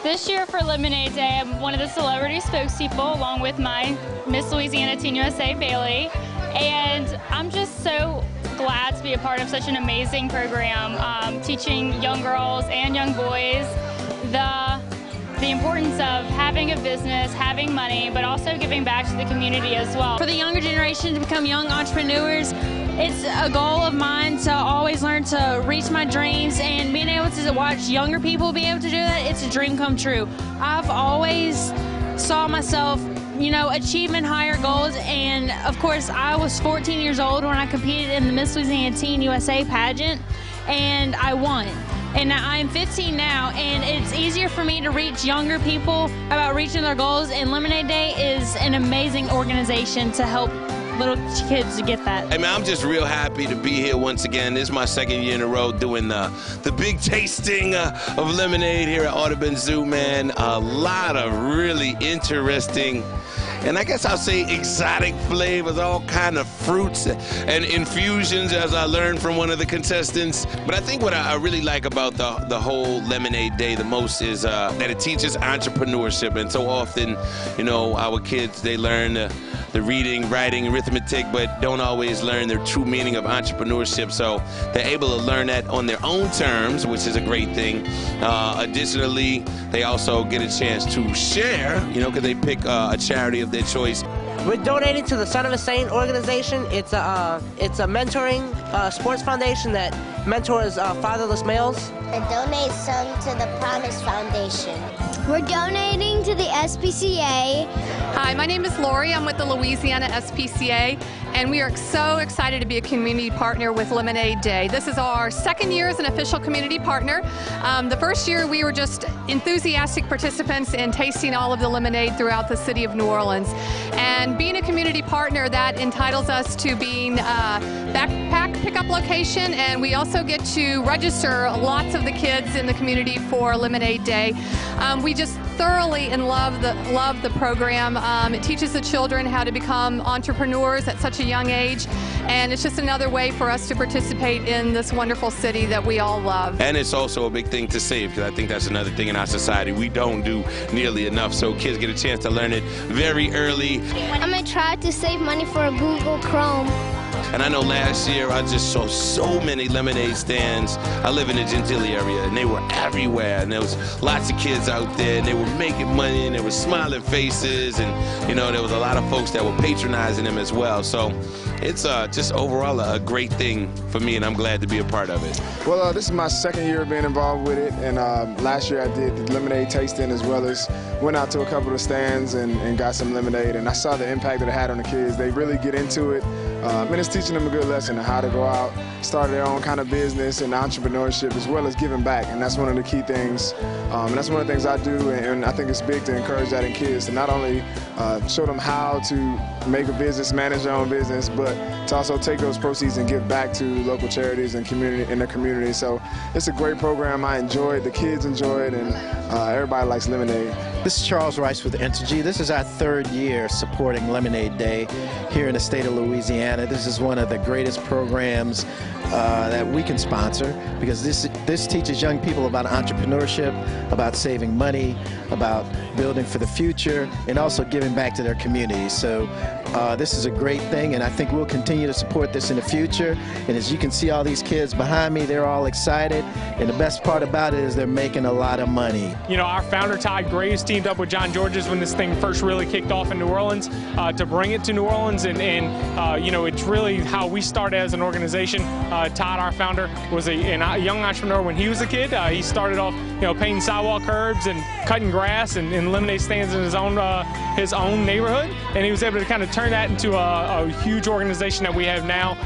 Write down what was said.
This year for Lemonade Day, I'm one of the celebrity spokespeople along with my Miss Louisiana Teen USA Bailey, and I'm just so glad to be a part of such an amazing program, teaching young girls and young boys the importance of having a business, having money, but also giving back to the community as well. For the younger generation to become young entrepreneurs, it's a goal of mine to always learn to reach my dreams, and being able to watch younger people be able to do that, it's a dream come true. I've always saw myself, you know, achieving higher goals, and of course I was 14 years old when I competed in the Miss Louisiana Teen USA pageant, and I won. And I'm 15 now, and it's easier for me to reach younger people about reaching their goals, and Lemonade Day is an amazing organization to help little kids to get that. Hey man, I'm just real happy to be here once again. This is my second year in a row doing the big tasting of lemonade here at Audubon Zoo, man. A lot of really interesting, and I guess I'll say exotic flavors, all kind of fruits and infusions, as I learned from one of the contestants. But I think what I really like about the whole Lemonade Day the most is that it teaches entrepreneurship. And so often, you know, our kids, they learn the reading, writing, arithmetic, but don't always learn the true meaning of entrepreneurship. So they're able to learn that on their own terms, which is a great thing. Additionally, they also get a chance to share, you know, because they pick a charity of their choice. We're donating to the Son of a Saint organization. It's a mentoring sports foundation that mentors fatherless males. I donate some to the Promise Foundation. We're donating to the SPCA. Hi, my name is Lori. I'm with the Louisiana SPCA, and we are so excited to be a community partner with Lemonade Day. This is our second year as an official community partner. The first year we were just enthusiastic participants in tasting all of the lemonade throughout the city of New Orleans. And being a community partner, that entitles us to being a backpack pickup location, and we also get to register lots of the kids in the community for Lemonade Day. We just thoroughly love the program. It teaches the children how to become entrepreneurs at such a young age, and it's just another way for us to participate in this wonderful city that we all love. And it's also a big thing to save, because I think that's another thing in our society we don't do nearly enough, so kids get a chance to learn it very early. I'm going to try to save money for Google Chrome. And I know last year I just saw so many lemonade stands. I live in the Gentilly area, and they were everywhere, and there was lots of kids out there, and they were making money, and there were smiling faces, and you know, there was a lot of folks that were patronizing them as well. So it's just overall a great thing for me, and I'm glad to be a part of it. Well, this is my second year being involved with it, and last year I did the lemonade tasting, as well as went out to a couple of stands and got some lemonade, and I saw the impact that it had on the kids. They really get into it, and it's teaching them a good lesson on how to go out, start their own kind of business and entrepreneurship, as well as giving back, and that's one of the key things. And that's one of the things I do, and I think it's big to encourage that in kids, to not only show them how to make a business, manage their own business, but to also take those proceeds and give back to local charities and community in the community. So it's a great program. I enjoy it, the kids enjoy it, and everybody likes lemonade. This is Charles Rice with Entergy. This is our third year supporting Lemonade Day here in the state of Louisiana. This is one of the greatest programs that we can sponsor, because this teaches young people about entrepreneurship, about saving money, about building for the future, and also giving back to their communities. So this is a great thing, and I think we'll continue to support this in the future. And as you can see, all these kids behind me, they're all excited, and the best part about it is they're making a lot of money. You know, our founder Todd Graves teamed up with John Georges when this thing first really kicked off in New Orleans to bring it to New Orleans, and you know, it's really how we started as an organization. Todd, our founder, was a young entrepreneur when he was a kid. He started off, you know, painting sidewalk curbs and cutting grass and lemonade stands in his own neighborhood, and he was able to kind of turn that into a huge organization that we have now.